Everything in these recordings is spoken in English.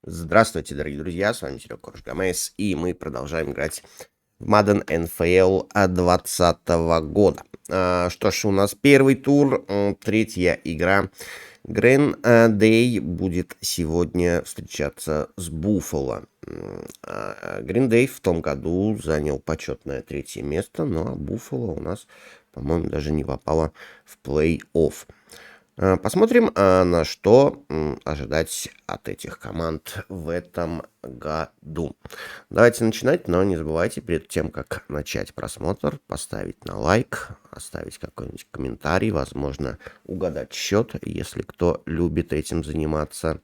Здравствуйте, дорогие друзья, с вами WWEKorgeGames, и мы продолжаем играть в Madden NFL 2020 года. Что ж, у нас первый тур, третья игра. Green Day будет сегодня встречаться с Буффало. Green Day в том году занял почетное третье место, но Буффало у нас, по-моему, даже не попало в плей-офф. Посмотрим, на что ожидать от этих команд в этом году. Давайте начинать, но не забывайте перед тем, как начать просмотр, поставить на лайк, оставить какой-нибудь комментарий, возможно, угадать счет, если кто любит этим заниматься.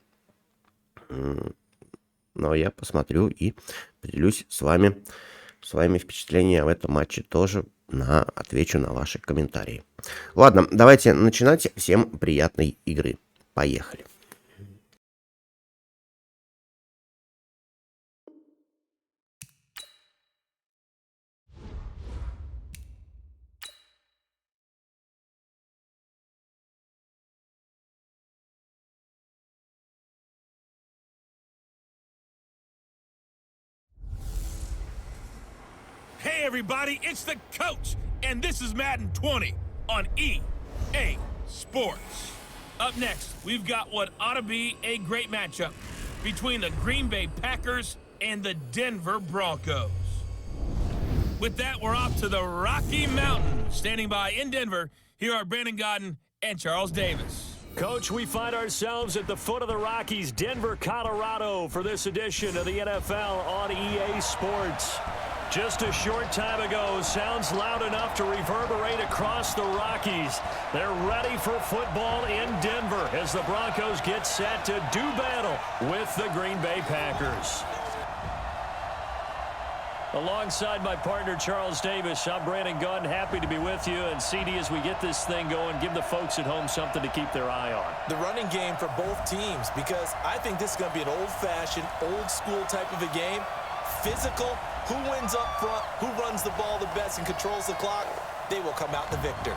Но я посмотрю и поделюсь с вами своими впечатлениями в этом матче тоже. Отвечу на ваши комментарии. Ладно, давайте начинать. Всем приятной игры. Поехали. Hey everybody, it's the coach, and this is Madden 20 on EA Sports. Up next, we've got what ought to be a great matchup between the Green Bay Packers and the Denver Broncos. With that, we're off to the Rocky Mountains. Standing by in Denver, here are Brandon Godden and Charles Davis. Coach, we find ourselves at the foot of the Rockies, Denver, Colorado, for this edition of the NFL on EA Sports. Just a short time ago, sounds loud enough to reverberate across the Rockies. They're ready for football in Denver as the Broncos get set to do battle with the Green Bay Packers. Alongside my partner, Charles Davis, I'm Brandon Gunn, happy to be with you. And CD, as we get this thing going, give the folks at home something to keep their eye on. The running game for both teams, because I think this is going to be an old-fashioned, old-school type of a game. Physical, who wins up front, who runs the ball the best and controls the clock, they will come out the victor.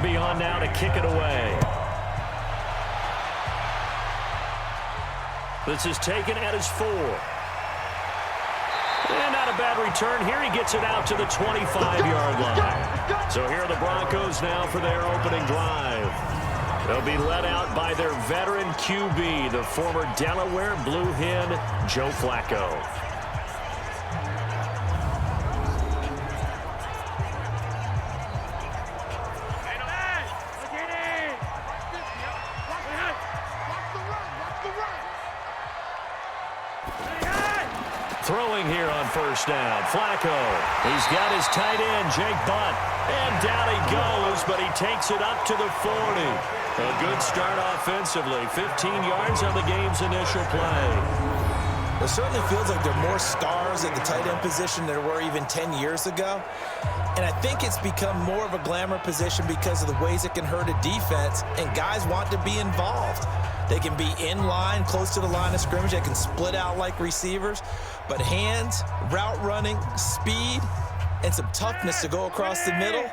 On now to kick it away. This is taken at his 4. And not a bad return. Here he gets it out to the 25-yard line. So here are the Broncos now for their opening drive. They'll be led out by their veteran QB, the former Delaware Blue Hen, Joe Flacco. Throwing here on first down, Flacco. He's got his tight end, Jake Butt. And down he goes, but he takes it up to the 40. A good start offensively. 15 yards on the game's initial play. It certainly feels like there are more stars at the tight end position than there were even 10 years ago. And I think it's become more of a glamour position because of the ways it can hurt a defense, and guys want to be involved. They can be in line, close to the line of scrimmage. They can split out like receivers. But hands, route running, speed, and some toughness to go across the middle,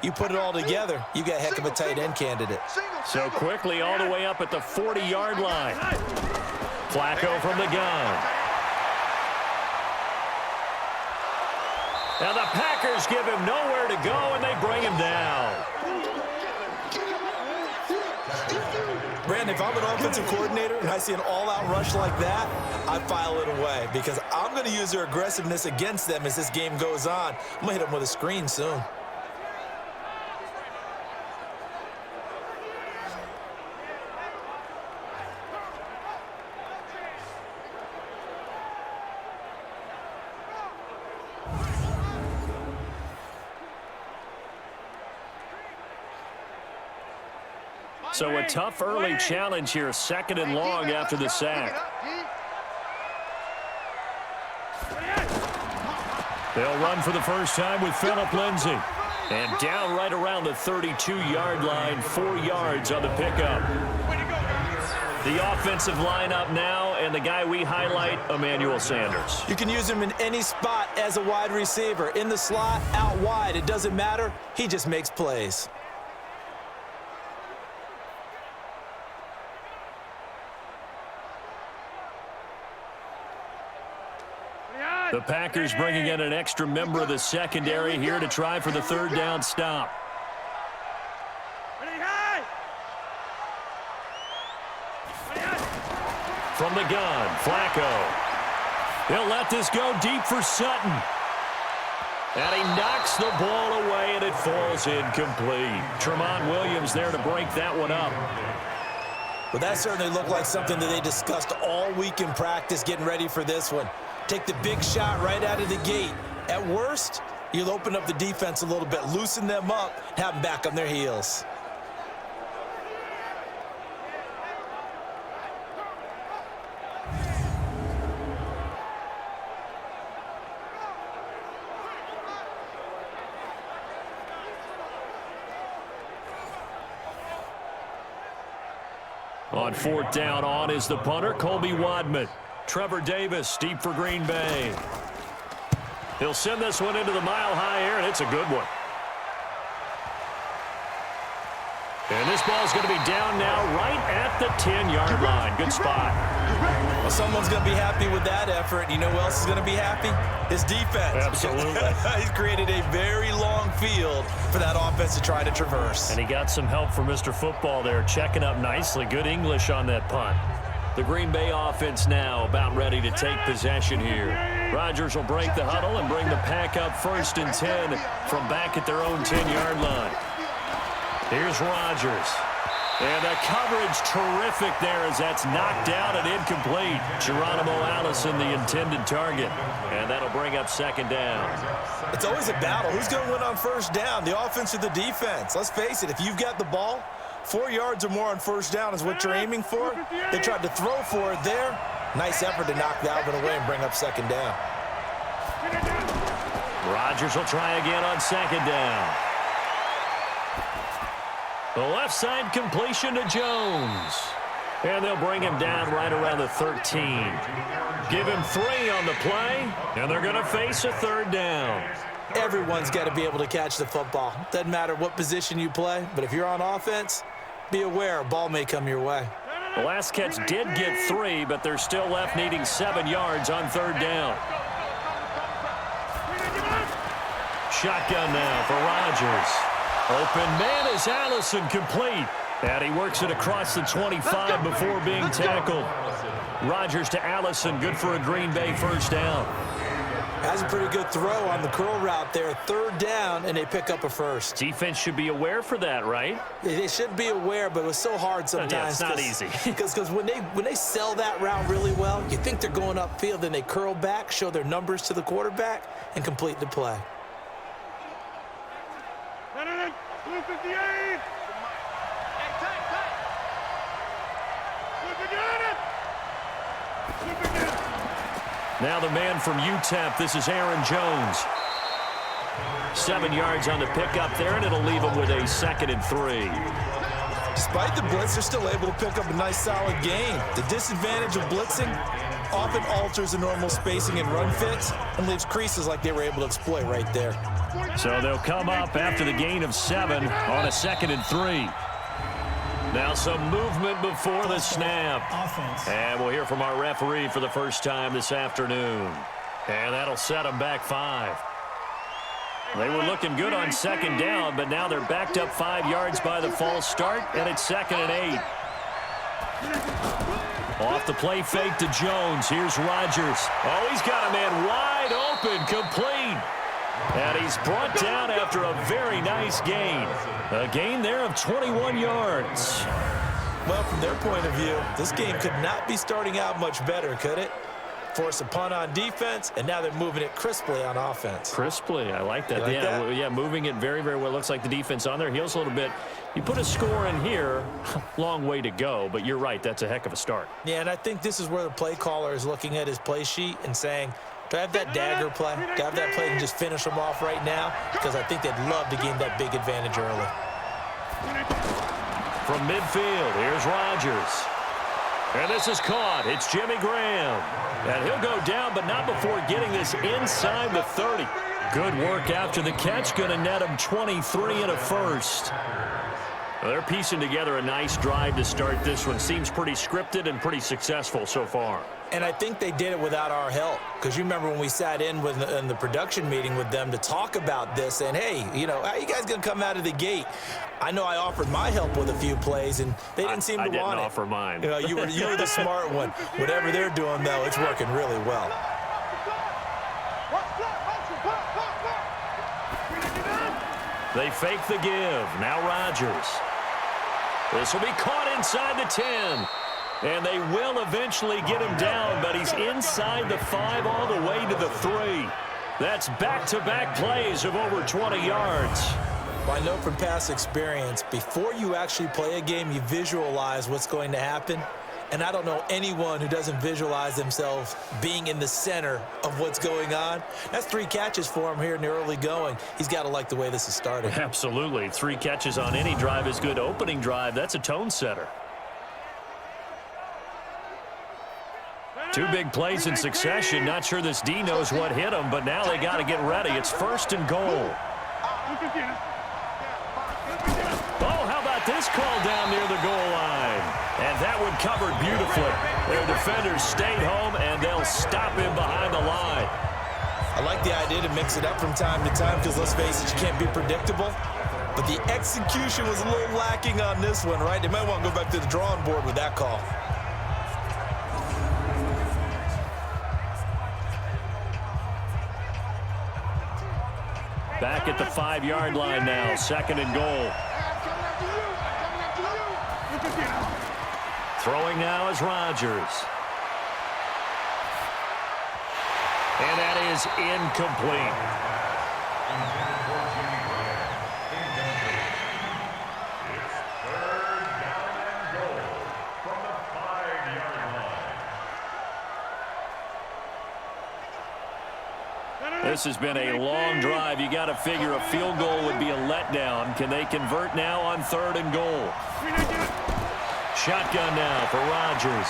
you put it all together, you got a heck of a tight end candidate. So quickly all the way up at the 40-yard line. Flacco from the gun. Now the Packers give him nowhere to go, and they bring him down. Brandon, if I'm an offensive coordinator and I see an all-out rush like that, I file it away because I'm going to use their aggressiveness against them as this game goes on. I'm going to hit them with a screen soon. So a tough early challenge here, 2nd and long after the sack. They'll run for the first time with Phillip Lindsay. And down right around the 32-yard line, 4 yards on the pickup. The offensive lineup now, and the guy we highlight, Emmanuel Sanders. You can use him in any spot as a wide receiver. In the slot, out wide, it doesn't matter. He just makes plays. The Packers bringing in an extra member of the secondary here to try for the third down stop. From the gun, Flacco. He'll let this go deep for Sutton. And he knocks the ball away, and it falls incomplete. Tremont Williams there to break that one up. Well, that certainly looked like something that they discussed all week in practice getting ready for this one. Take the big shot right out of the gate. At worst, you'll open up the defense a little bit, loosen them up, have them back on their heels. On fourth down on is the punter, Colby Wadman. Trevor Davis deep for Green Bay. He'll send this one into the mile-high air, and it's a good one. And this ball's going to be down now right at the 10-yard line. Good spot. Well, someone's going to be happy with that effort. You know who else is going to be happy? His defense. Absolutely. He's created a very long field for that offense to try to traverse. And he got some help from Mr. Football there, checking up nicely. Good English on that punt. The Green Bay offense now about ready to take possession here. Rodgers will break the huddle and bring the pack up 1st and 10 from back at their own 10-yard line. Here's Rodgers. And the coverage terrific there as that's knocked out and incomplete. Geronimo Allison, the intended target. And that'll bring up 2nd down. It's always a battle. Who's going to win on 1st down, the offense or the defense? Let's face it, if you've got the ball, 4 yards or more on 1st down is what you're aiming for. They tried to throw for it there. Nice effort to knock that one away and bring up 2nd down. Rodgers will try again on 2nd down. The left side completion to Jones. And they'll bring him down right around the 13. Give him 3 on the play, and they're going to face a 3rd down. Everyone's got to be able to catch the football. Doesn't matter what position you play, but if you're on offense, be aware a ball may come your way. The last catch did get 3, but they're still left needing 7 yards on 3rd down. Shotgun now for Rodgers. Open man is Allison, complete. And he works it across the 25 before being tackled. Rodgers to Allison, good for a Green Bay 1st down. Has a pretty good throw on the curl route there. 3rd down, and they pick up a 1st. Defense should be aware for that, right? They should be aware, but it was so hard sometimes. Yeah, it's not easy. Because when they sell that route really well, you think they're going upfield, then they curl back, show their numbers to the quarterback, and complete the play. Now the man from UTEP, this is Aaron Jones. 7 yards on the pickup there, and it'll leave him with a 2nd and 3. Despite the blitz, they're still able to pick up a nice, solid gain. The disadvantage of blitzing often alters the normal spacing and run fits and leaves creases like they were able to exploit right there. So they'll come up after the gain of 7 on a 2nd and 3. Now some movement before the snap. And we'll hear from our referee for the first time this afternoon. And that'll set them back 5. They were looking good on 2nd down, but now they're backed up 5 yards by the false start, and it's 2nd and 8. Off the play fake to Jones. Here's Rodgers. Oh, he's got a man wide open, complete. And he's brought down after a very nice gain. A gain there of 21 yards. Well, from their point of view, this game could not be starting out much better, could it? Force a punt on defense, and now they're moving it crisply on offense. Crisply, I like that. Like that? Yeah, moving it very, very well. Looks like the defense on their heels a little bit. You put a score in here, long way to go, but you're right, that's a heck of a start. Yeah, and I think this is where the play caller is looking at his play sheet and saying, Do I have that dagger play? Do I have that play and just finish them off right now? Because I think they'd love to gain that big advantage early. From midfield, here's Rodgers. And this is caught. It's Jimmy Graham. And he'll go down, but not before getting this inside the 30. Good work after the catch. Going to net him 23 and a first. Well, they're piecing together a nice drive to start this one. Seems pretty scripted and pretty successful so far. And I think they did it without our help. Because you remember when we sat in the production meeting with them to talk about this. And, hey, you know, how you guys going to come out of the gate? I know I offered my help with a few plays, and they didn't seem to want it. I didn't offer mine. You know, you were the smart one. Whatever they're doing, though, it's working really well. They fake the give. Now Rodgers. This will be caught inside the 10. And they will eventually get him down, but he's inside the 5 all the way to the 3. That's back-to-back plays of over 20 yards. Well, I know from past experience, before you actually play a game, you visualize what's going to happen. And I don't know anyone who doesn't visualize themselves being in the center of what's going on. That's 3 catches for him here in the early going. He's got to like the way this is starting. Absolutely. 3 catches on any drive is good. Opening drive, that's a tone setter. 2 big plays in succession. Not sure this D knows what hit him, but now they got to get ready. It's 1st and goal. Oh, how about this call down near the goal line? And that one covered beautifully. Their defenders stayed home, and they'll stop him behind the line. I like the idea to mix it up from time to time because, let's face it, you can't be predictable. But the execution was a little lacking on this one, right? They might want to go back to the drawing board with that call. Back at the 5-yard line now, 2nd and goal. Throwing now is Rodgers. And that is incomplete. This has been a long drive. You got to figure a field goal would be a letdown. Can they convert now on 3rd and goal? Shotgun now for Rodgers.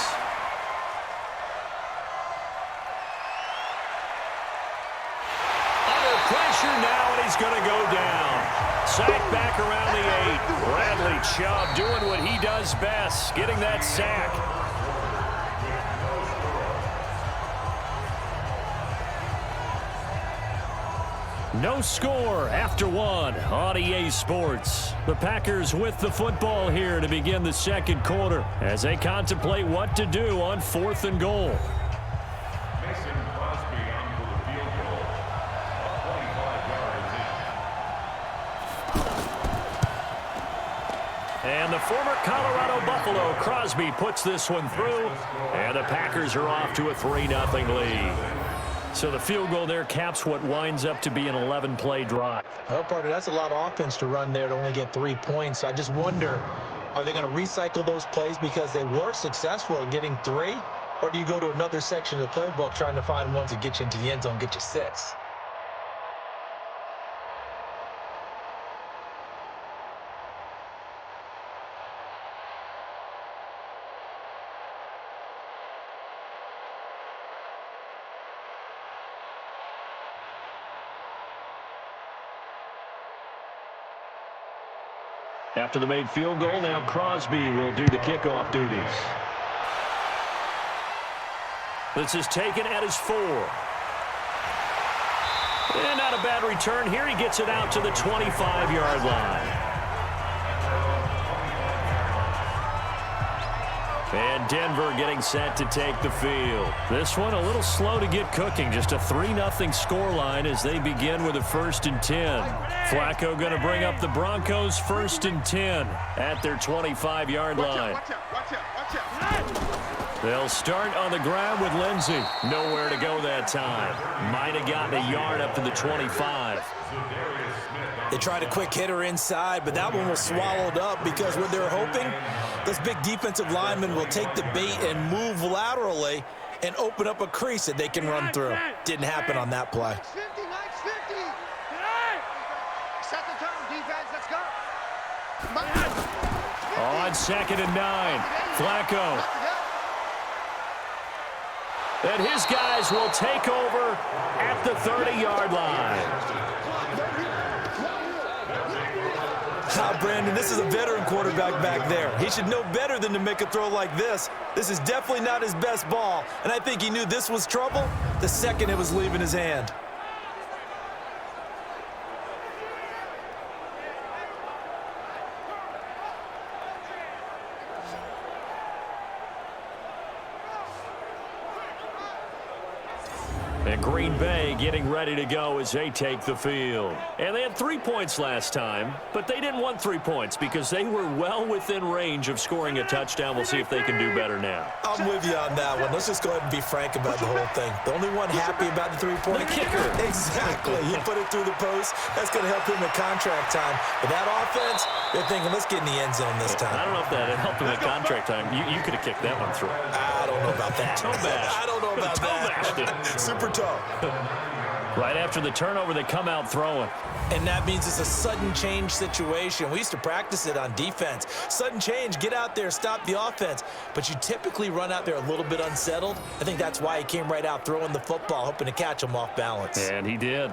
Under pressure now, and he's going to go down. Sack back around the 8. Bradley Chubb doing what he does best, getting that sack. No score after 1 on EA Sports. The Packers with the football here to begin the 2nd quarter as they contemplate what to do on 4th and goal. And the former Colorado Buffalo, Crosby, puts this one through. And the Packers are off to a 3-0 lead. So the field goal there caps what winds up to be an 11-play drive. Well, partner, that's a lot of offense to run there to only get 3 points. I just wonder, are they going to recycle those plays because they were successful in getting 3? Or do you go to another section of the playbook trying to find ones that get you into the end zone, get you 6? After the made field goal, now Crosby will do the kickoff duties. This is taken at his 4. And not a bad return here. He gets it out to the 25-yard line. And Denver getting set to take the field. This one a little slow to get cooking. Just a 3-0 scoreline as they begin with a 1st and 10. Flacco going to bring up the Broncos 1st and 10 at their 25-yard line. They'll start on the ground with Lindsey. Nowhere to go that time. Might have gotten a yard up to the 25. They tried a quick hitter inside, but that one was swallowed up because what they're hoping, those big defensive linemen will take the bait and move laterally and open up a crease that they can run through. Didn't happen on that play. Set the tone, defense, let's go. On 2nd and 9, Flacco. And his guys will take over at the 30-yard line. Brandon, this is a veteran quarterback back there. He should know better than to make a throw like this. This is definitely not his best ball, and I think he knew this was trouble the second it was leaving his hand. And Green Bay getting ready to go as they take the field. And they had 3 points last time, but they didn't want 3 points because they were well within range of scoring a touchdown. We'll see if they can do better now. I'm with you on that one. Let's just go ahead and be frank about the whole thing. The only one happy about the three-point The kicker. Exactly. He put it through the post. That's going to help him at contract time. But that offense, they're thinking, let's get in the end zone this time. I don't know if that helped him at contract time. You could have kicked that one through. I don't know about that. Toe bash. I don't know about Toe that. bashed it. Super toe. Right after the turnover, they come out throwing. And that means it's a sudden change situation. We used to practice it on defense. Sudden change, get out there, stop the offense. But you typically run out there a little bit unsettled. I think that's why he came right out throwing the football, hoping to catch him off balance. And he did.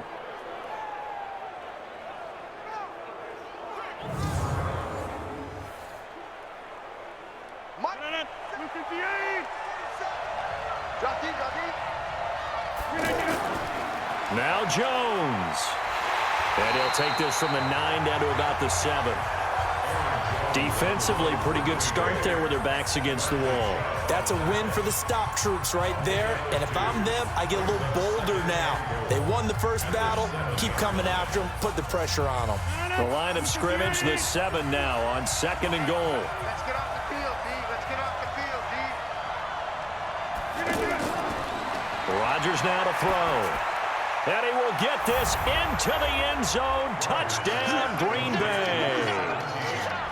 Now Jones. And he'll take this from the 9 down to about the 7. Defensively, pretty good start there with their backs against the wall. That's a win for the stop troops right there. And if I'm them, I get a little bolder now. They won the first battle. Keep coming after them. Put the pressure on them. The line of scrimmage, the 7 now on 2nd and goal. Let's get off the field, D. Let's get off the field, D. Rodgers now to throw. And he will get this into the end zone. Touchdown, Green Bay.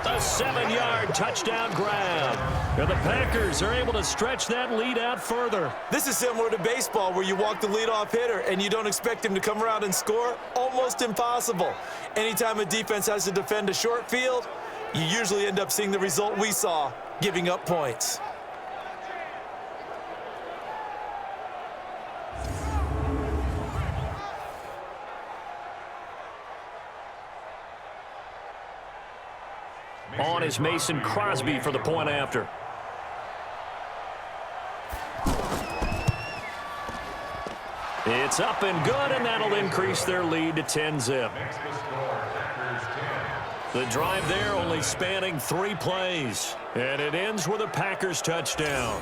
A 7-yard touchdown grab. And the Packers are able to stretch that lead out further. This is similar to baseball where you walk the leadoff hitter and you don't expect him to come around and score. Almost impossible. Anytime a defense has to defend a short field, you usually end up seeing the result we saw, giving up points. On is Mason Crosby for the point after. It's up and good, and that'll increase their lead to 10-zip. The drive there only spanning 3 plays, and it ends with a Packers touchdown.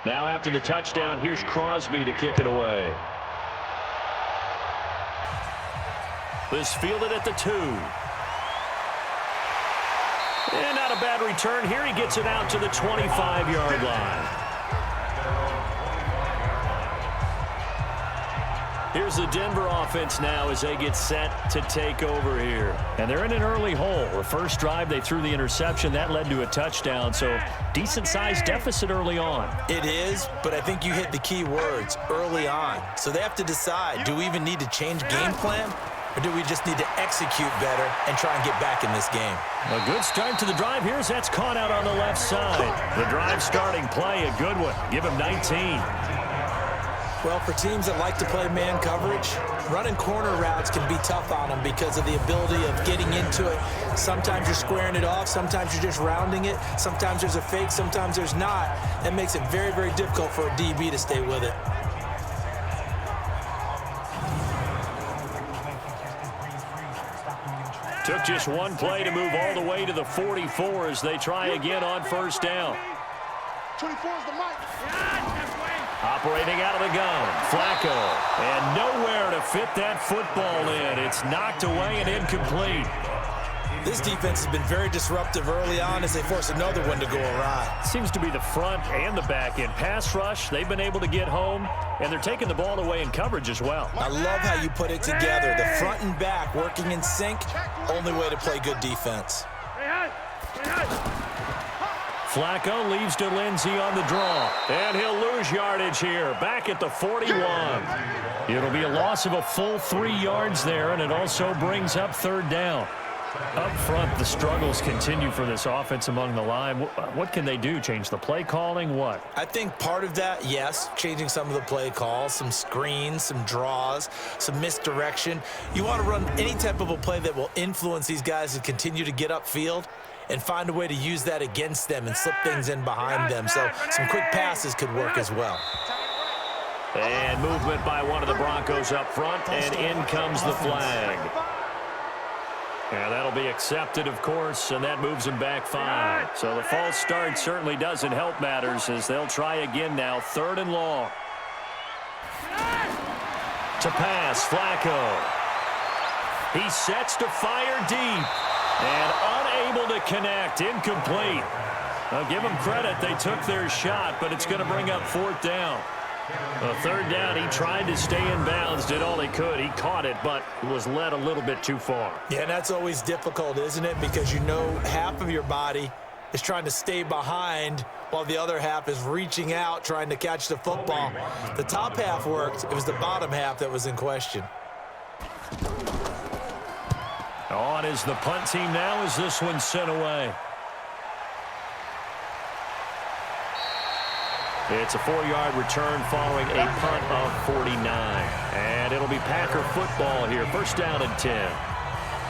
Now after the touchdown, here's Crosby to kick it away. This fielded at the 2. And not a bad return here. He gets it out to the 25-yard line. Here's the Denver offense now as they get set to take over here. And they're in an early hole. The first drive, they threw the interception. That led to a touchdown, so decent-sized deficit early on. It is, but I think you hit the key words, early on. So they have to decide, do we even need to change game plan, or do we just need to execute better and try and get back in this game? A good start to the drive here as that's caught out on the left side. The drive starting play, a good one. Give him 19. Well, for teams that like to play man coverage, running corner routes can be tough on them because of the ability of getting into it. Sometimes you're squaring it off. Sometimes you're just rounding it. Sometimes there's a fake. Sometimes there's not. That makes it very, very difficult for a DB to stay with it. Took just one play to move all the way to the 44 as they try again on first down. 24 is the mic. Operating out of the gun, Flacco. And nowhere to fit that football in. It's knocked away and incomplete. This defense has been very disruptive early on as they force another one to go awry. Seems to be the front and the back end. Pass rush, they've been able to get home, and they're taking the ball away in coverage as well. I love how you put it together. The front and back working in sync, only way to play good defense. Flacco leaves to Lindsey on the draw, and he'll lose yardage here, back at the 41. It'll be a loss of a full 3 yards there, and it also brings up third down. Up front, the struggles continue for this offense among the line. What can they do? Change the play calling? What? I think part of that, yes, changing some of the play calls, some screens, some draws, some misdirection. You want to run any type of a play that will influence these guys to continue to get upfield and find a way to use that against them and slip things in behind them. So some quick passes could work as well. And movement by one of the Broncos up front, and in comes the flag. And that'll be accepted, of course, and that moves them back 5. So the false start certainly doesn't help matters as they'll try again now, 3rd and long. To pass, Flacco. He sets to fire deep and unable to connect, incomplete. I'll give them credit, they took their shot, but it's going to bring up 4th down. A 3rd down, he tried to stay in bounds, did all he could. He caught it, but was led a little bit too far. Yeah, and that's always difficult, isn't it? Because you know half of your body is trying to stay behind while the other half is reaching out, trying to catch the football. The top half worked. It was the bottom half that was in question. On is the punt team now as this one's sent away. It's a 4-yard return following a punt of 49. And it'll be Packer football here. 1st down and 10.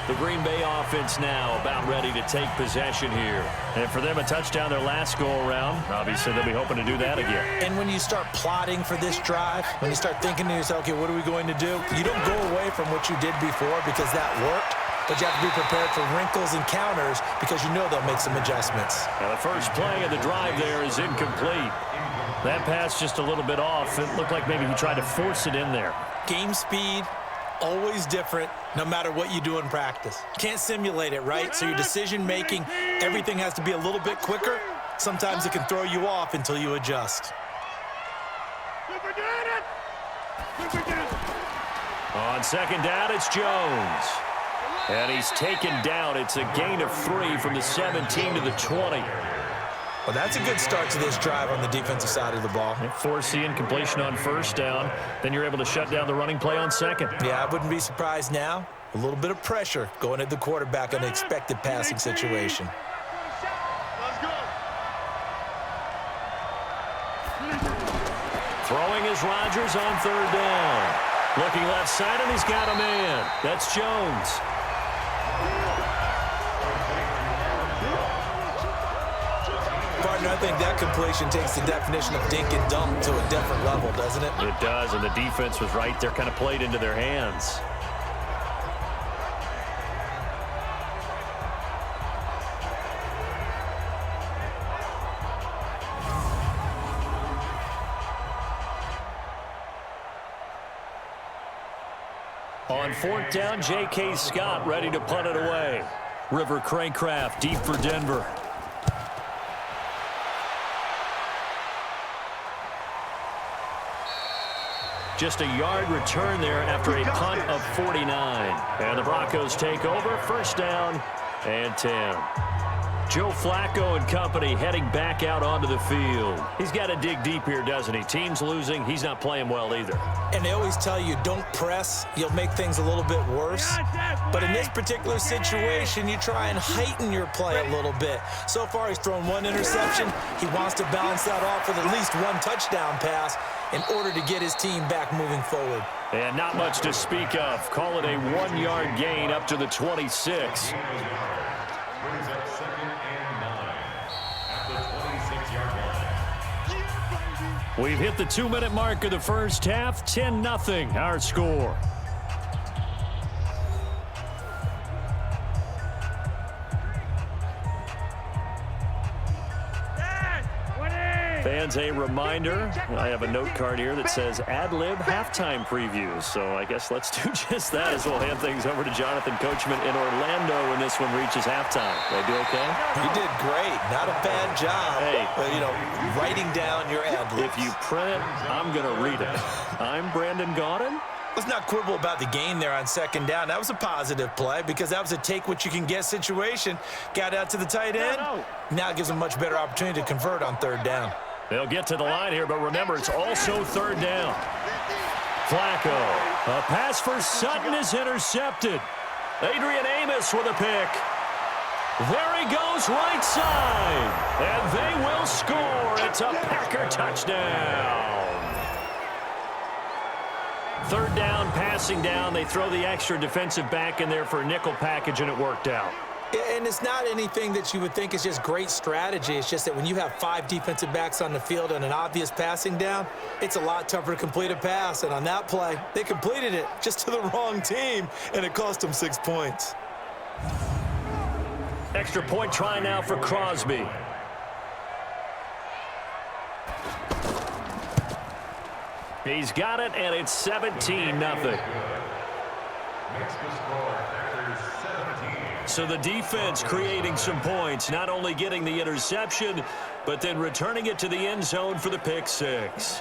The Green Bay offense now about ready to take possession here. And for them, a touchdown their last go-around. Obviously, they'll be hoping to do that again. And when you start plotting for this drive, when you start thinking to yourself, okay, what are we going to do? You don't go away from what you did before because that worked. But you have to be prepared for wrinkles and counters because you know they'll make some adjustments. Now the first play of the drive there is incomplete. That pass just a little bit off. It looked like maybe he tried to force it in there. Game speed, always different, no matter what you do in practice. Can't simulate it, right? So your decision-making, everything has to be a little bit quicker. Sometimes it can throw you off until you adjust. On 2nd down, it's Jones. And he's taken down. It's a gain of 3 from the 17 to the 20. Well, that's a good start to this drive on the defensive side of the ball. Force the incompletion on 1st down. Then you're able to shut down the running play on 2nd. Yeah, I wouldn't be surprised now. A little bit of pressure going at the quarterback on an expected passing situation. Throwing is Rodgers on 3rd down. Looking left side, and he's got a man. That's Jones. Partner, I think that completion takes the definition of dink and dunk to a different level, doesn't it? It does, and the defense was right there, kind of played into their hands. On 4th down, J.K. Scott ready to punt it away. River Craycraft deep for Denver. Just a yard return there after a punt of 49. And the Broncos take over, 1st down and 10. Joe Flacco and company heading back out onto the field. He's got to dig deep here, doesn't he? Team's losing. He's not playing well either. And they always tell you, don't press. You'll make things a little bit worse. But in this particular situation, you try and heighten your play a little bit. So far, he's thrown 1 interception. He wants to balance that off with at least 1 touchdown pass in order to get his team back moving forward. And not much to speak of. Call it a 1-yard gain up to the 26. We've hit the 2-minute mark of the first half, 10-0 our score. fans a reminder. I have a note card here that says ad-lib halftime previews. So I guess let's do just that as we'll hand things over to Jonathan Coachman in Orlando when this one reaches halftime. Did I do okay? You did great. Not a bad job. Hey. But, you know, writing down your ad-libs. If you print it, I'm going to read it. I'm Brandon Gaudin. Let's not quibble about the game there on second down. That was a positive play because that was a take-what-you-can-get situation. Got out to the tight end. Now it gives them a much better opportunity to convert on third down. They'll get to the line here, but remember, it's also third down. Flacco. A pass for Sutton is intercepted. Adrian Amos with a pick. There he goes, right side. And they will score. It's a Packer touchdown. Third down, passing down. They throw the extra defensive back in there for a nickel package, and it worked out. And it's not anything that you would think is just great strategy. It's just that when you have 5 defensive backs on the field and an obvious passing down, it's a lot tougher to complete a pass. And on that play, they completed it just to the wrong team, and it cost them 6 points. Extra point try now for Crosby. He's got it, and it's 17-0. So the defense creating some points, not only getting the interception, but then returning it to the end zone for the pick six.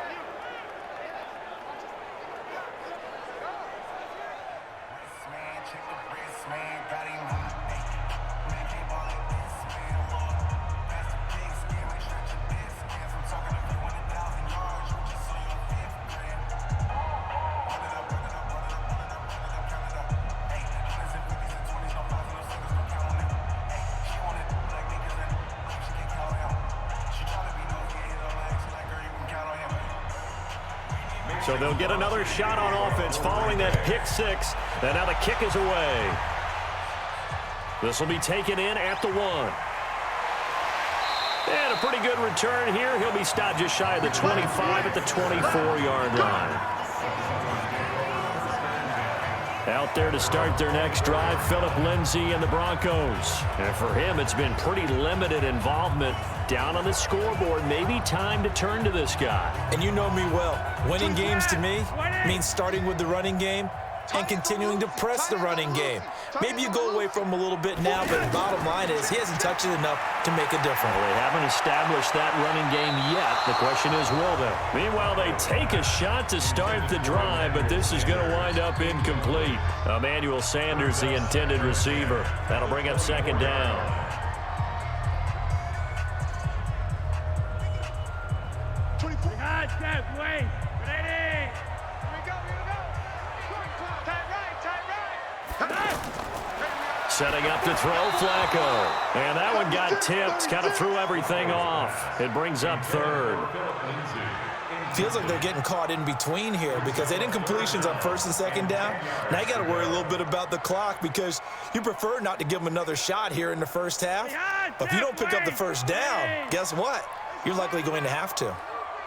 So they'll get another shot on offense following that pick six. And now the kick is away. This will be taken in at the 1. And a pretty good return here. He'll be stopped just shy of the 25 at the 24-yard line. Out there to start their next drive, Phillip Lindsay and the Broncos. And for him, it's been pretty limited involvement. Down on the scoreboard, maybe time to turn to this guy. And you know me well. Winning games to me means starting with the running game and continuing to press the running game. Maybe you go away from him a little bit now, but the bottom line is he hasn't touched it enough to make a difference. Well, they haven't established that running game yet. The question is, will they? Meanwhile, they take a shot to start the drive, but this is going to wind up incomplete. Emmanuel Sanders, the intended receiver. That'll bring up second down. Setting up to throw, Flacco. And that one got tipped, kind of threw everything off. It brings up third. Feels like they're getting caught in between here because they didn't completions on first and second down. Now you got to worry a little bit about the clock because you prefer not to give them another shot here in the first half. But if you don't pick up the first down, guess what? You're likely going to have to.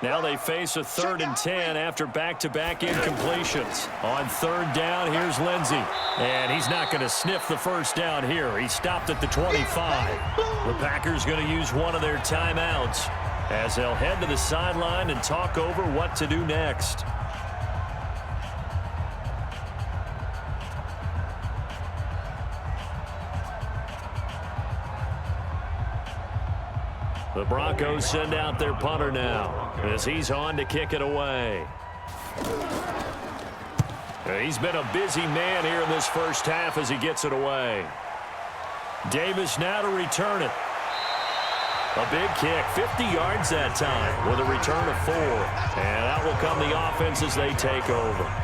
Now they face a 3rd and 10 after back-to-back incompletions. On third down, here's Lindsay. And he's not going to sniff the first down here. He stopped at the 25. The Packers going to use one of their timeouts as they'll head to the sideline and talk over what to do next. The Broncos send out their punter now as he's on to kick it away. He's been a busy man here in this first half as he gets it away. Davis now to return it. A big kick, 50 yards that time with a return of 4. And out will come the offense as they take over.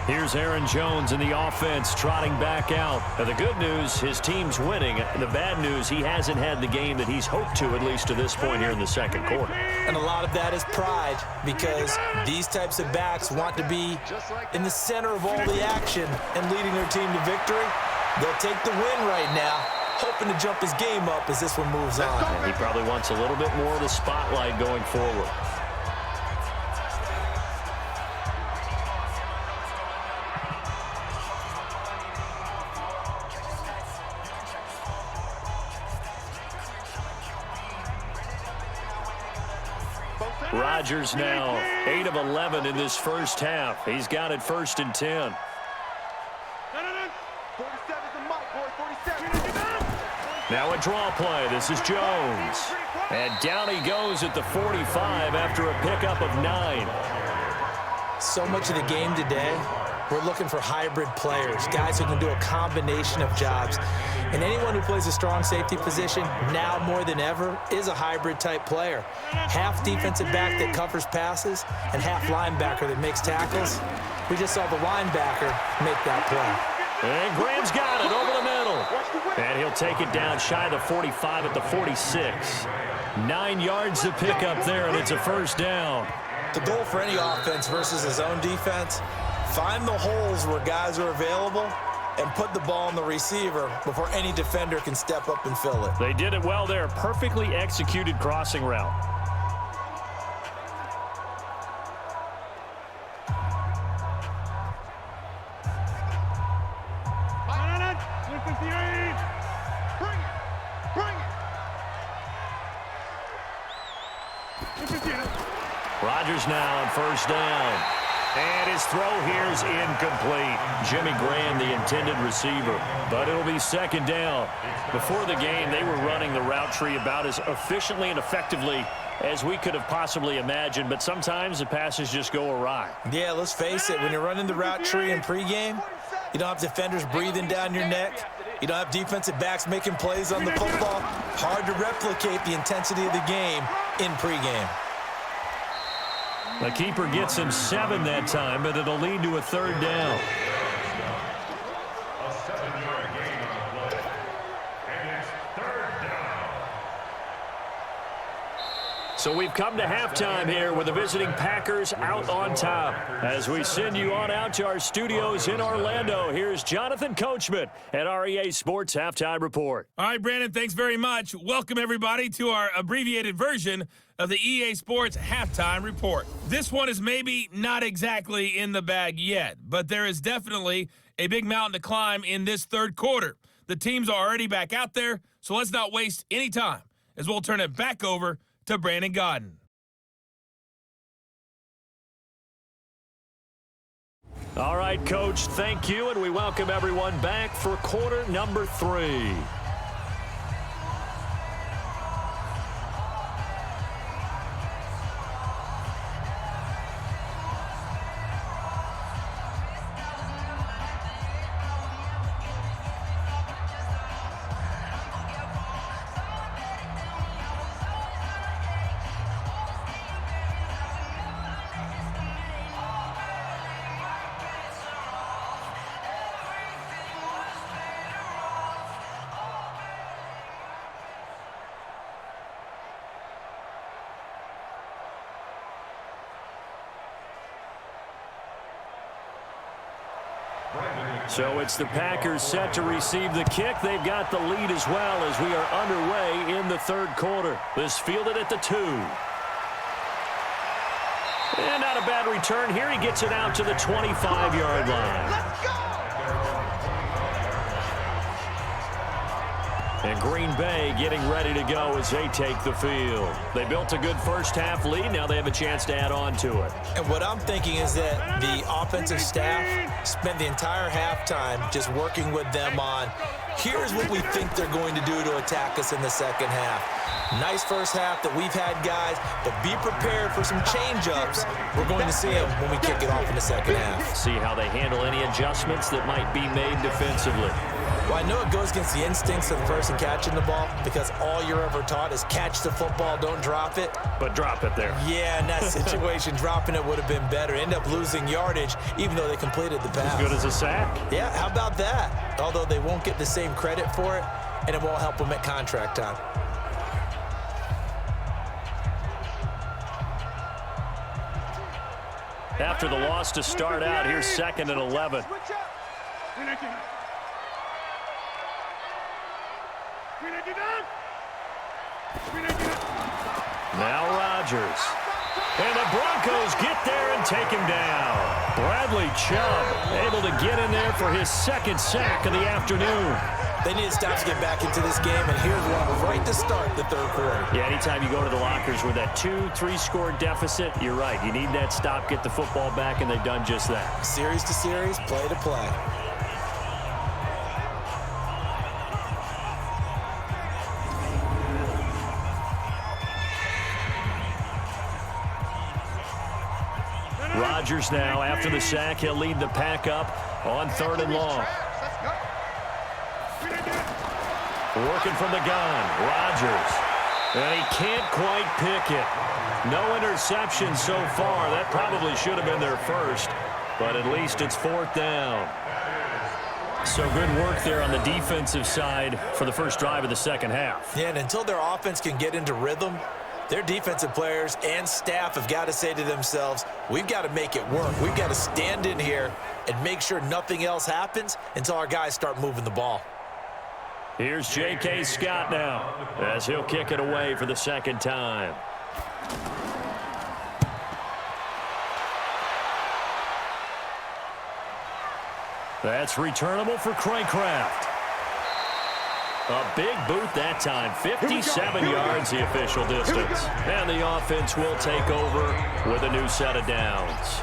Here's Aaron Jones in the offense trotting back out. Now, the good news, his team's winning. The bad news, he hasn't had the game that he's hoped to, at least to this point here in the second quarter. And a lot of that is pride because these types of backs want to be in the center of all the action and leading their team to victory. They'll take the win right now, hoping to jump his game up as this one moves on. And he probably wants a little bit more of the spotlight going forward. Both Rodgers now, 8 of 11 in this first half. He's got it 1st and 10. 47's the mic, boy, 47. Now a draw play. This is Jones. And down he goes at the 45 after a pickup of 9. So much of the game today, we're looking for hybrid players, guys who can do a combination of jobs. And anyone who plays a strong safety position, now more than ever, is a hybrid type player. Half defensive back that covers passes and half linebacker that makes tackles. We just saw the linebacker make that play. And Graham's got it over the middle. And he'll take it down shy of the 45 at the 46. 9 yards to pick up there, and it's a first down. The goal for any offense versus his own defense, find the holes where guys are available and put the ball on the receiver before any defender can step up and fill it. They did it well there. Perfectly executed crossing route. Rodgers now on first down. And his throw here is incomplete. Jimmy Graham, the intended receiver. But it'll be second down. Before the game, they were running the route tree about as efficiently and effectively as we could have possibly imagined. But sometimes the passes just go awry. Yeah, let's face it. When you're running the route tree in pregame, you don't have defenders breathing down your neck. You don't have defensive backs making plays on the football. Hard to replicate the intensity of the game in pregame. The keeper gets him 7 that time, but it'll lead to a third down. So we've come to halftime here with the visiting Packers out on top. As we send you on out to our studios in Orlando, here's Jonathan Coachman at REA Sports Halftime Report. All right, Brandon, thanks very much. Welcome, everybody, to our abbreviated version of the EA Sports Halftime Report. This one is maybe not exactly in the bag yet, but there is definitely a big mountain to climb in this third quarter. The teams are already back out there, so let's not waste any time as we'll turn it back over to Brandon Godden. All right, Coach, thank you, and we welcome everyone back for quarter number 3. So it's the Packers set to receive the kick. They've got the lead as well as we are underway in the third quarter. This fielded at the 2. And not a bad return here. He gets it out to the 25-yard line. Let's go! And Green Bay getting ready to go as they take the field. They built a good first-half lead. Now they have a chance to add on to it. And what I'm thinking is that the offensive staff spent the entire halftime just working with them on, here's what we think they're going to do to attack us in the second half. Nice first half that we've had, guys, but be prepared for some change-ups. We're going to see them when we kick it off in the second half. See how they handle any adjustments that might be made defensively. Well, I know it goes against the instincts of the person catching the ball because all you're ever taught is catch the football, don't drop it. But drop it there. Yeah, in that situation, dropping it would have been better. End up losing yardage, even though they completed the pass. As good as a sack. Yeah, how about that? Although they won't get the same credit for it, and it won't help them at contract time. After the loss to start out, here's 2nd and 11. Now Rodgers. And the Broncos get there and take him down. Bradley Chubb able to get in there for his second sack of the afternoon. They need to stop to get back into this game, and here's one right to start the third quarter. Yeah, anytime you go to the lockers with that 2-3 score deficit, you're right. You need that stop, get the football back, and they've done just that. Series to series, play to play. Rodgers now, after the sack, he'll lead the pack up on 3rd and long. Working from the gun, Rodgers. And he can't quite pick it. No interception so far. That probably should have been their first, but at least it's 4th down. So good work there on the defensive side for the first drive of the second half. Yeah, and until their offense can get into rhythm, their defensive players and staff have got to say to themselves, we've got to make it work. We've got to stand in here and make sure nothing else happens until our guys start moving the ball. Here's J.K. Scott now as he'll kick it away for the second time. That's returnable for Craycraft. A big boot that time, 57 yards the official distance. And the offense will take over with a new set of downs.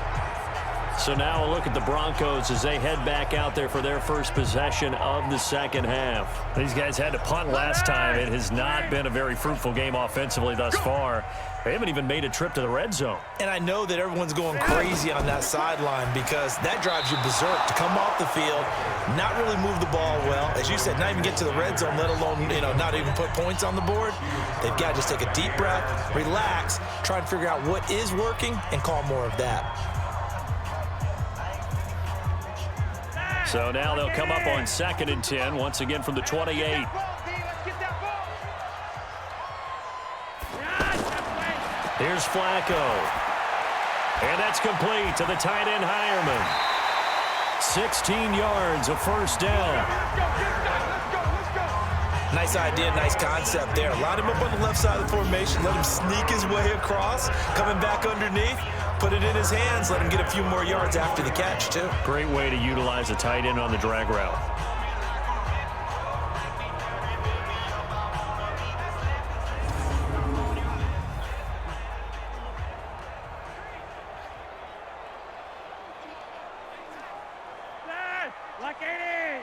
So now a look at the Broncos as they head back out there for their first possession of the second half. These guys had to punt last time. It has not been a very fruitful game offensively thus far. They haven't even made a trip to the red zone. And I know that everyone's going crazy on that sideline because that drives you berserk to come off the field, not really move the ball well. As you said, not even get to the red zone, let alone, not even put points on the board. They've got to just take a deep breath, relax, try and figure out what is working and call more of that. So now they'll come up on 2nd and 10, once again from the 28. Here's Flacco. And that's complete to the tight end Hireman. 16 yards, a first down. Nice idea, nice concept there. Line him up on the left side of the formation, let him sneak his way across, coming back underneath, put it in his hands, let him get a few more yards after the catch, too. Great way to utilize a tight end on the drag route. Like 80.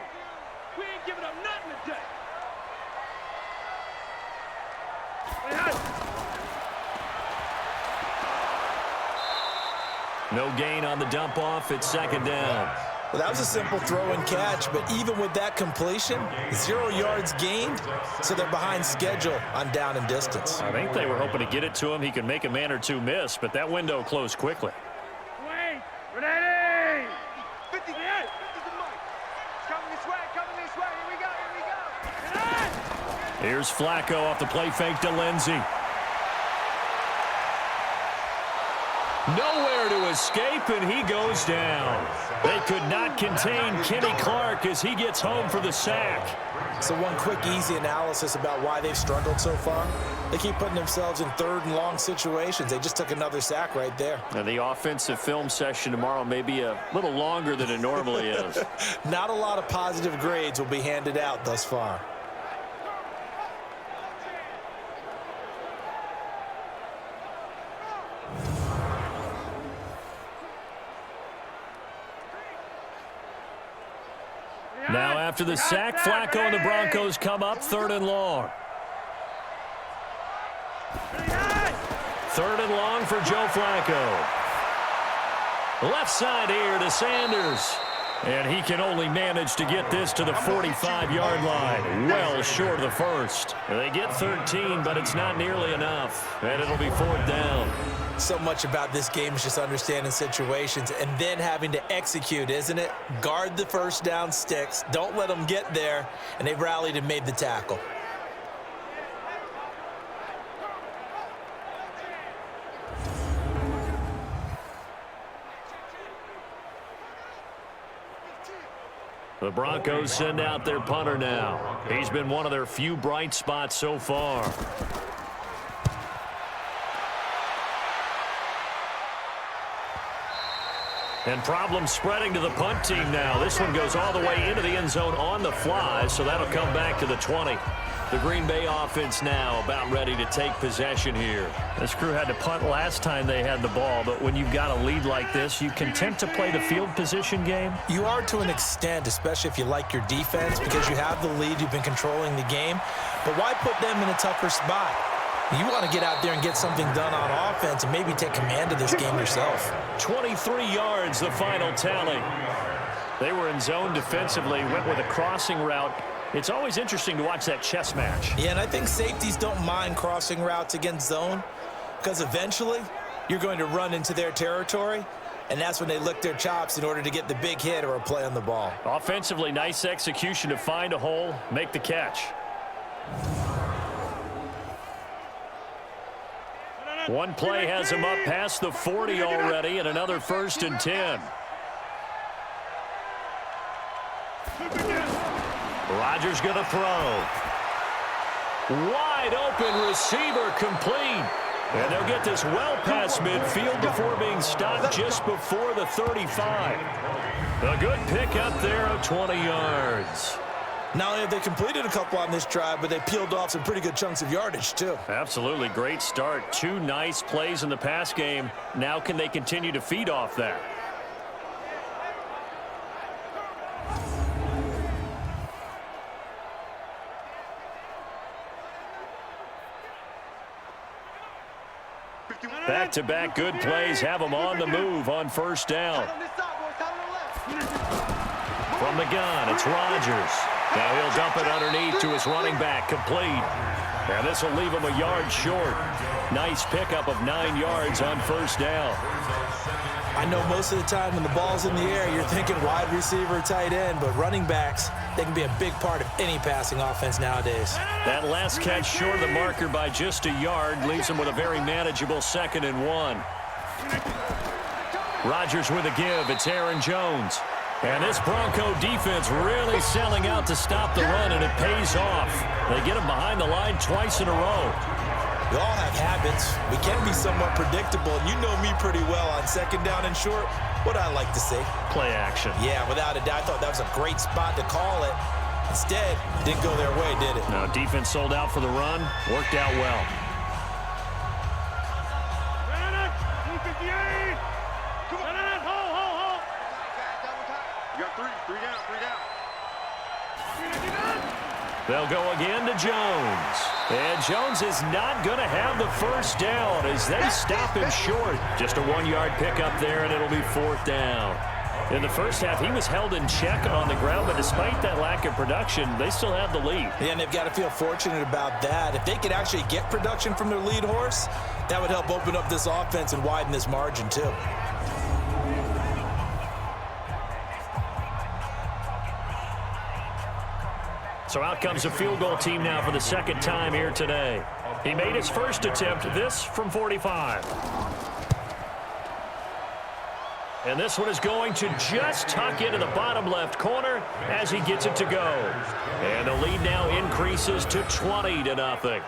We ain't giving up nothing today. No gain on the dump off. It's 2nd down. Well, that was a simple throw and catch, but even with that completion, 0 yards gained, so they're behind schedule on down and distance. I think they were hoping to get it to him. He could make a man or two miss, but that window closed quickly. Wait, ready? 50, 50 the mic. Coming this way, here we go. Here's Flacco off the play fake to Lindsey. Nowhere to escape, and he goes down. They could not contain Kenny Clark as he gets home for the sack. So one quick, easy analysis about why they've struggled so far. They keep putting themselves in 3rd and long situations. They just took another sack right there. And the offensive film session tomorrow may be a little longer than it normally is. Not a lot of positive grades will be handed out thus far. Now after the sack, Flacco and the Broncos come up 3rd and long. 3rd and long for Joe Flacco. Left side here to Sanders. And he can only manage to get this to the 45-yard line. Well short of the first. They get 13, but it's not nearly enough. And it'll be 4th down. So much about this game is just understanding situations and then having to execute, isn't it? Guard the first down sticks. Don't let them get there. And they've rallied and made the tackle. The Broncos send out their punter now. He's been one of their few bright spots so far. And problems spreading to the punt team now. This one goes all the way into the end zone on the fly, so that'll come back to the 20. The Green Bay offense now about ready to take possession here. This crew had to punt last time they had the ball, but when you've got a lead like this, you content to play the field position game? You are to an extent, especially if you like your defense, because you have the lead, you've been controlling the game. But why put them in a tougher spot? You want to get out there and get something done on offense and maybe take command of this game yourself. 23 yards, the final tally. They were in zone defensively, went with a crossing route. It's always interesting to watch that chess match. Yeah, and I think safeties don't mind crossing routes against zone because eventually you're going to run into their territory, and that's when they lick their chops in order to get the big hit or a play on the ball. Offensively, nice execution to find a hole, make the catch. One play has him up past the 40 already, and another 1st and 10. Rodgers going to throw. Wide open receiver complete. And they'll get this well past midfield before being stopped just before the 35. A good pick up there of 20 yards. Not only have they completed a couple on this drive, but they peeled off some pretty good chunks of yardage, too. Absolutely. Great start. 2 nice plays in the pass game. Now can they continue to feed off that? Back-to-back good plays have them on the move on 1st down. From the gun, it's Rodgers. Now he'll dump it underneath to his running back, complete. And this will leave him a yard short. Nice pickup of 9 yards on 1st down. I know most of the time when the ball's in the air, you're thinking wide receiver, tight end, but running backs, they can be a big part of any passing offense nowadays. That last catch short of the marker by just a yard leaves him with a very manageable 2nd and 1. Rodgers with a give. It's Aaron Jones. And this Bronco defense really selling out to stop the run, and it pays off. They get him behind the line twice in a row. We all have habits. We can be somewhat predictable. You know me pretty well on 2nd down and short. What I like to say? Play action. Yeah, without a doubt. I thought that was a great spot to call it. Instead, didn't go their way, did it? No, defense sold out for the run. Worked out well. You got three down. They'll go again to Jones. And Jones is not going to have the 1st down as they stop him short. Just a 1-yard pickup there, and it'll be 4th down. In the first half, he was held in check on the ground, but despite that lack of production, they still have the lead. Yeah, and they've got to feel fortunate about that. If they could actually get production from their lead horse, that would help open up this offense and widen this margin, too. So out comes a field goal team now for the 2nd time here today. He made his first attempt, this from 45. And this one is going to just tuck into the bottom left corner as he gets it to go. And the lead now increases to 20-0.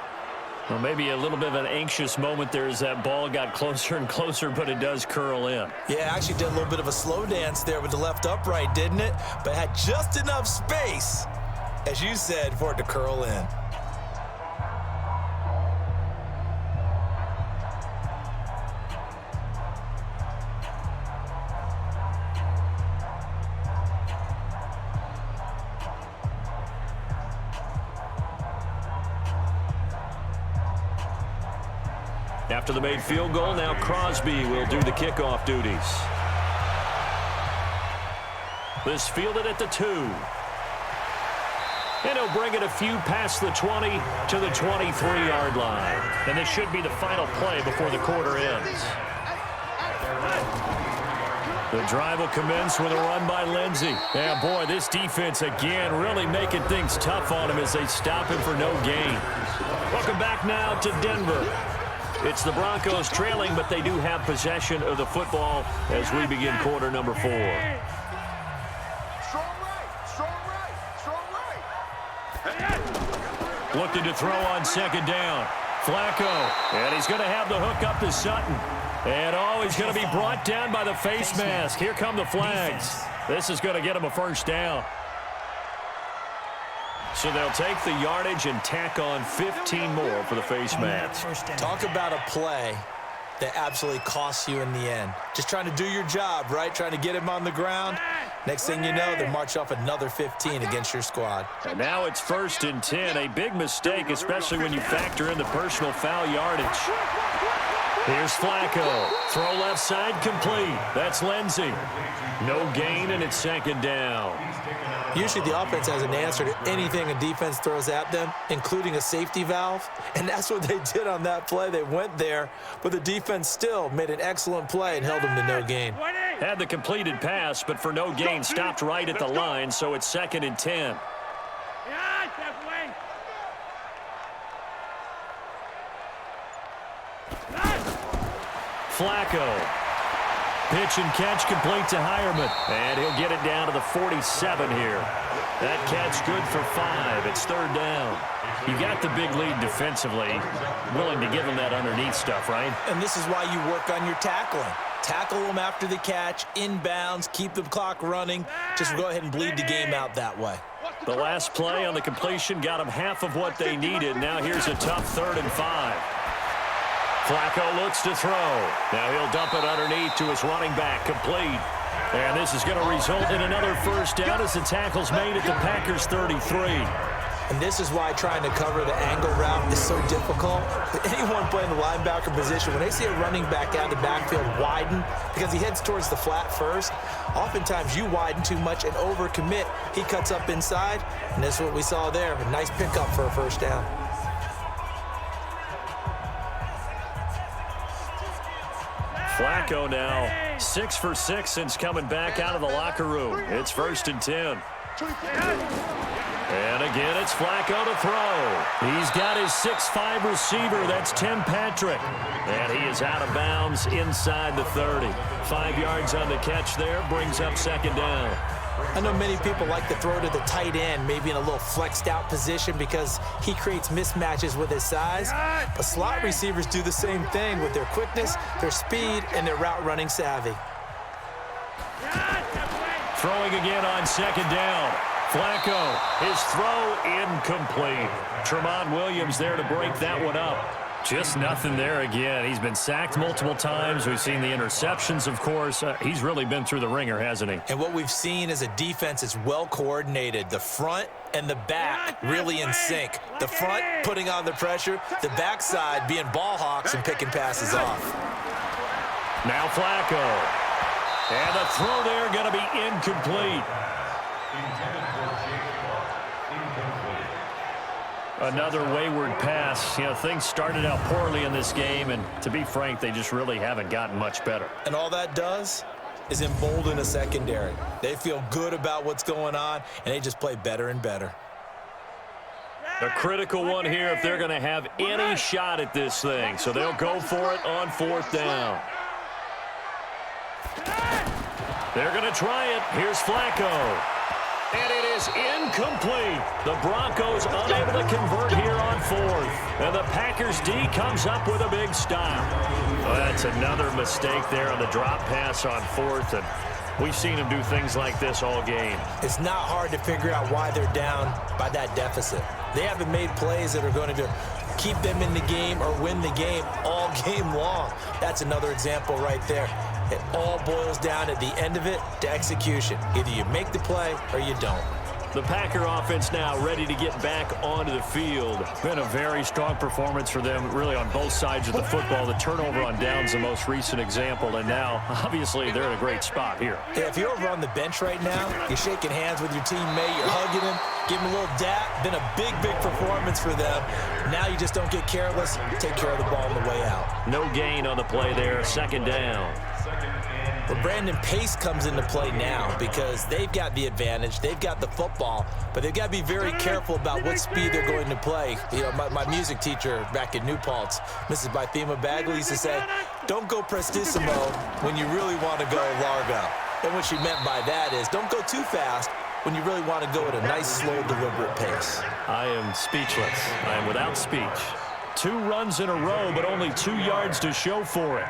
Well, maybe a little bit of an anxious moment there as that ball got closer and closer, but it does curl in. Yeah, actually did a little bit of a slow dance there with the left upright, didn't it? But had just enough space, as you said, for it to curl in. After the made field goal, now Crosby will do the kickoff duties. This fielded at the 2. And he'll bring it a few past the 20 to the 23-yard line. And this should be the final play before the quarter ends. The drive will commence with a run by Lindsey. And boy, this defense again really making things tough on him as they stop him for no gain. Welcome back now to Denver. It's the Broncos trailing, but they do have possession of the football as we begin quarter number 4. Looking to throw on 2nd down. Flacco, and he's going to have the hook up to Sutton. And oh, he's going to be brought down by the face mask. Here come the flags. This is going to get him a first down. So they'll take the yardage and tack on 15 more for the face mask. Talk about a play that absolutely costs you in the end. Just trying to do your job, right? Trying to get him on the ground. Next thing you know, they march off another 15 against your squad. And now it's 1st and 10. A big mistake, especially when you factor in the personal foul yardage. Here's Flacco. Throw left side complete. That's Lindsey. No gain, and it's 2nd down. Usually the offense has an answer to anything a defense throws at them, including a safety valve. And that's what they did on that play. They went there, but the defense still made an excellent play and held them to no gain. Had the completed pass, but for no gain, stopped right at the line, so it's 2nd and 10. Flacco. Pitch and catch complete to Hireman. And he'll get it down to the 47 here. That catch good for 5. It's 3rd down. You got the big lead defensively. Willing to give him that underneath stuff, right? And this is why you work on your tackling. Tackle them after the catch, inbounds, keep the clock running. Just go ahead and bleed the game out that way. The last play on the completion got them half of what they needed. Now here's a tough 3rd and 5. Flacco looks to throw. Now he'll dump it underneath to his running back, complete. And this is going to result in another first down as the tackle's made at the Packers' 33. And this is why trying to cover the angle route is so difficult. Anyone playing the linebacker position, when they see a running back out of the backfield widen, because he heads towards the flat first, oftentimes you widen too much and overcommit. He cuts up inside, and that's what we saw there. A nice pickup for a first down. Flacco now 6 for 6 since coming back out of the locker room. It's 1st and 10. And again, it's Flacco to throw. He's got his 6'5 receiver. That's Tim Patrick. And he is out of bounds inside the 30. 5 yards on the catch there. Brings up 2nd down. I know many people like to throw to the tight end, maybe in a little flexed out position because he creates mismatches with his size. But slot receivers do the same thing with their quickness, their speed, and their route running savvy. Throwing again on 2nd down. Flacco, his throw incomplete. Tremont Williams there to break that one up. Just nothing there again. He's been sacked multiple times. We've seen the interceptions, of course. He's really been through the ringer, hasn't he? And what we've seen is a defense that's well coordinated. The front and the back really in sync. The front putting on the pressure, the backside being ball hawks and picking passes off. Now Flacco. And the throw there going to be incomplete. Another wayward pass. You know, things started out poorly in this game, and to be frank, they just really haven't gotten much better. And all that does is embolden a secondary. They feel good about what's going on, and they just play better and better. A critical one here if they're going to have any shot at this thing. So they'll go for it on 4th down. They're going to try it. Here's Flacco. And it is incomplete. The Broncos unable to convert here on 4th. And the Packers D comes up with a big stop. Well, that's another mistake there on the drop pass on 4th. And we've seen them do things like this all game. It's not hard to figure out why they're down by that deficit. They haven't made plays that are going to keep them in the game or win the game all game long. That's another example right there. It all boils down at the end of it to execution. Either you make the play or you don't. The Packer offense now ready to get back onto the field. Been a very strong performance for them, really on both sides of the football. The turnover on downs, the most recent example, and now, obviously, they're in a great spot here. Yeah, if you're over on the bench right now, you're shaking hands with your teammate, you're hugging him, give him a little dap. Been a big, big performance for them. Now you just don't get careless. Take care of the ball on the way out. No gain on the play there, 2nd down. Well, Brandon, pace comes into play now because they've got the advantage. They've got the football, but they've got to be very careful about what speed they're going to play. You know, my music teacher back in New Paltz, Mrs. Bythema Bagley, used to say, don't go prestissimo when you really want to go largo. And what she meant by that is don't go too fast when you really want to go at a nice, slow, deliberate pace. I am speechless. I am without speech. 2 runs in a row, but only 2 yards to show for it.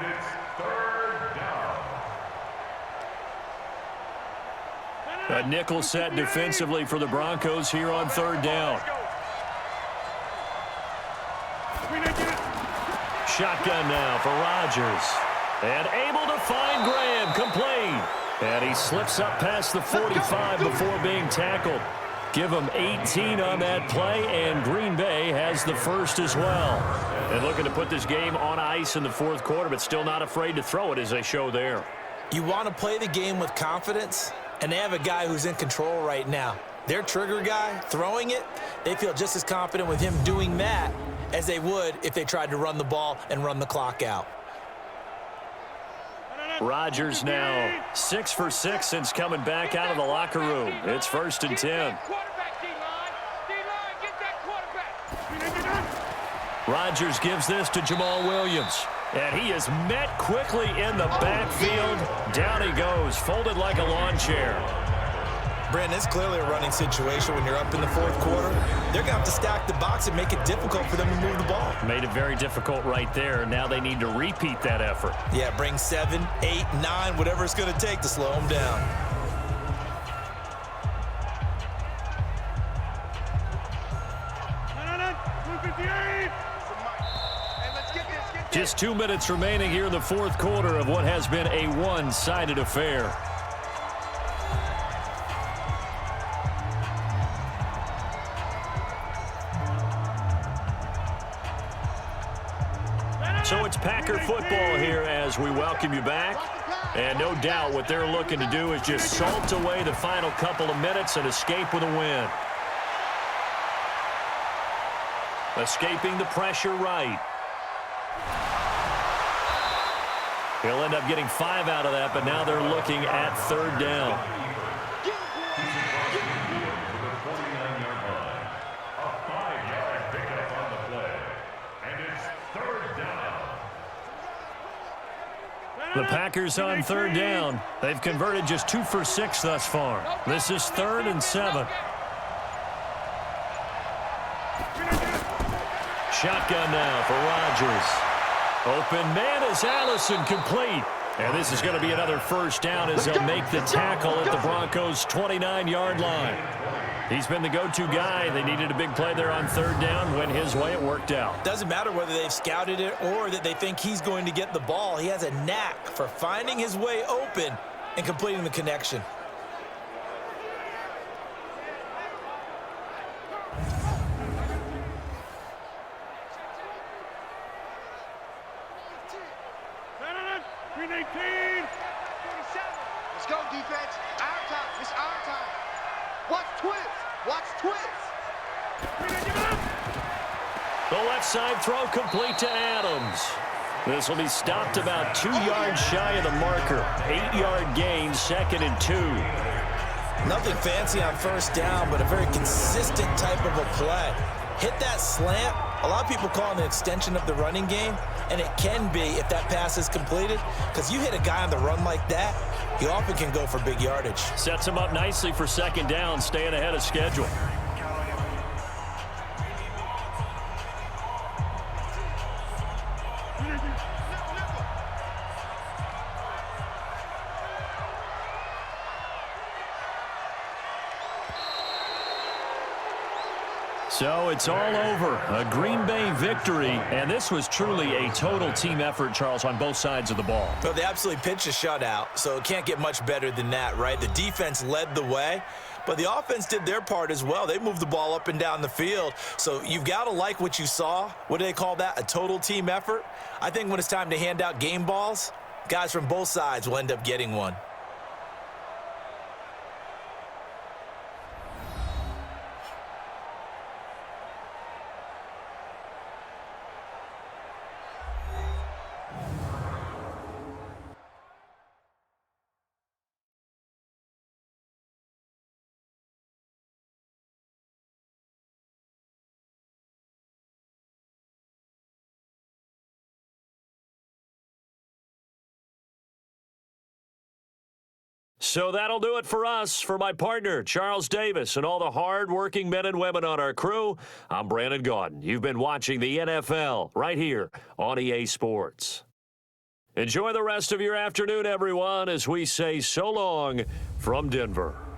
A nickel set defensively for the Broncos here on third down. Shotgun now for Rodgers. And able to find Graham, complete. And he slips up past the 45 before being tackled. Give him 18 on that play, and Green Bay has the first as well. And looking to put this game on ice in the fourth quarter, but still not afraid to throw it as they show there. You want to play the game with confidence, and they have a guy who's in control right now. Their trigger guy, throwing it, they feel just as confident with him doing that as they would if they tried to run the ball and run the clock out. Rodgers now 6 for 6 since coming back out of the locker room. It's 1st and 10. Rodgers gives this to Jamal Williams. And he is met quickly in the backfield. Down he goes, folded like a lawn chair. Brandon, it's clearly a running situation when you're up in the fourth quarter. They're going to have to stack the box and make it difficult for them to move the ball. Made it very difficult right there. Now they need to repeat that effort. Yeah, bring 7, 8, 9, whatever it's going to take to slow them down. Just 2 minutes remaining here in the fourth quarter of what has been a one-sided affair. So it's Packer football here as we welcome you back. And no doubt what they're looking to do is just salt away the final couple of minutes and escape with a win. Escaping the pressure right. He'll end up getting 5 out of that, but now they're looking at third down. The Packers on third down. They've converted just 2 for 6 thus far. This is 3rd and 7. Shotgun now for Rodgers. Open man is Allison, complete. And this is going to be another first down as they'll make the tackle at the Broncos' 29-yard line. He's been the go-to guy. They needed a big play there on third down. Went his way, it worked out. Doesn't matter whether they've scouted it or that they think he's going to get the ball. He has a knack for finding his way open and completing the connection. Let's go, defense. Our time. It's our time. Watch twist. Watch twist. The left side throw complete to Adams. This will be stopped about 2 yards shy of the marker. 8-yard gain, 2nd and 2. Nothing fancy on first down, but a very consistent type of a play. Hit that slant. A lot of people call it an extension of the running game, and it can be if that pass is completed, because you hit a guy on the run like that, he often can go for big yardage. Sets him up nicely for second down, staying ahead of schedule. So it's all over. A Green Bay victory, and this was truly a total team effort, Charles, on both sides of the ball. Well, they absolutely pitched a shutout, so it can't get much better than that, right? The defense led the way, but the offense did their part as well. They moved the ball up and down the field, so you've got to like what you saw. What do they call that? A total team effort? I think when it's time to hand out game balls, guys from both sides will end up getting one. So that'll do it for us. For my partner, Charles Davis, and all the hard-working men and women on our crew, I'm Brandon Gaudin. You've been watching the NFL right here on EA Sports. Enjoy the rest of your afternoon, everyone, as we say so long from Denver.